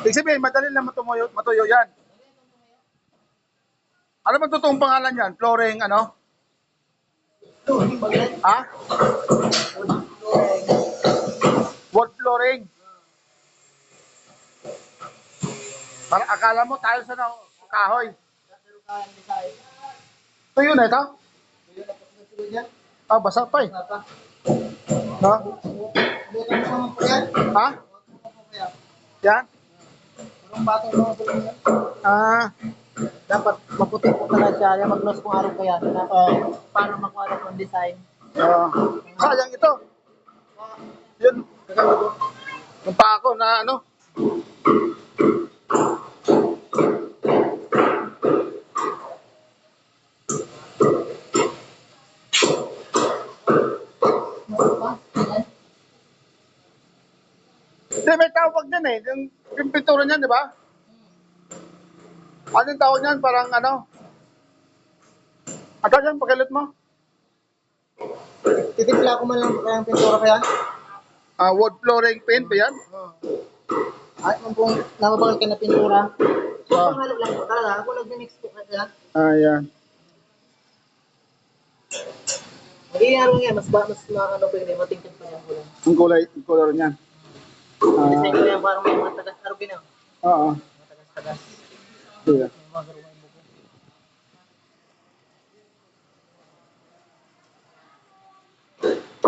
Ibig sabihin, madali lang matuyo yan. Ano bang totoong pangalan yan? Flooring, ano? Ha? Wood flooring. Parang akala mo tiles na kahoy. Tuyo na ito? Ah, basa pa eh. Ha? Ha? Yan? Ah, Dapat maputi po talaga siya. Yung mag-gloss kung araw kaya. Para makuha na yung design. sayang ito. Yun. Yung pa ako na ano. Hindi, may tawag din eh. Yung pintura niyan, di ba? Ano yung tawag niyan? Parang ano? Ano yan, pagkalit mo? Titimpla ko man lang kayang pintura kaya. Wood flooring paint ba yan? At kung namabangal ka na pintura. Ah. Pangalan lang po talaga. Ako nag-mix ko kaya. Yan. Magiging araw nga, mas ano ko yun, matingkad pa yung ulan. Ang color niyan. Design ko yan parang may mga tagas-araw ginaw. Oo. Mga tagas-tagas. Yeah. May mga garumay mo ko.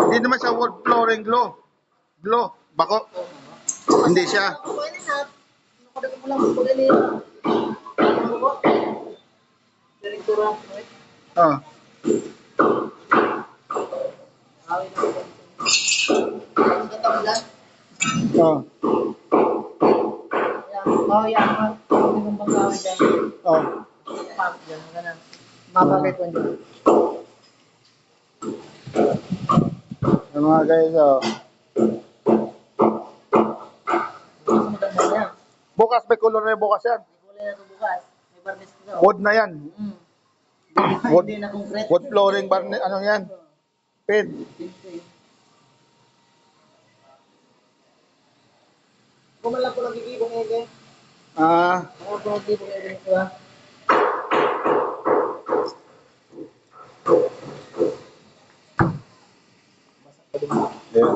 Hindi naman siya wood flooring glow. Bako. Hindi siya. Ako yun na. Nakadagan mo lang po din yun. Ano ko? Direktura. Ah. Awin na ko. Ang katawag lang. Oh. Oh, yan. Ang yung pagkawin dyan. Oh. Pag dyan. Ganun. Mapagay ko dyan. Yung mga guys, oh. Mas maganda yan. Bukas may color na bukas yan. May kulay na ito bukas. May barnis ko daw. Wood na yan. Wood, Hindi na concrete. wood flooring ano yan? Paint. Kung man lang po nagkikibong eh. Ako po nagkikibong eh din ito ha. Yeah.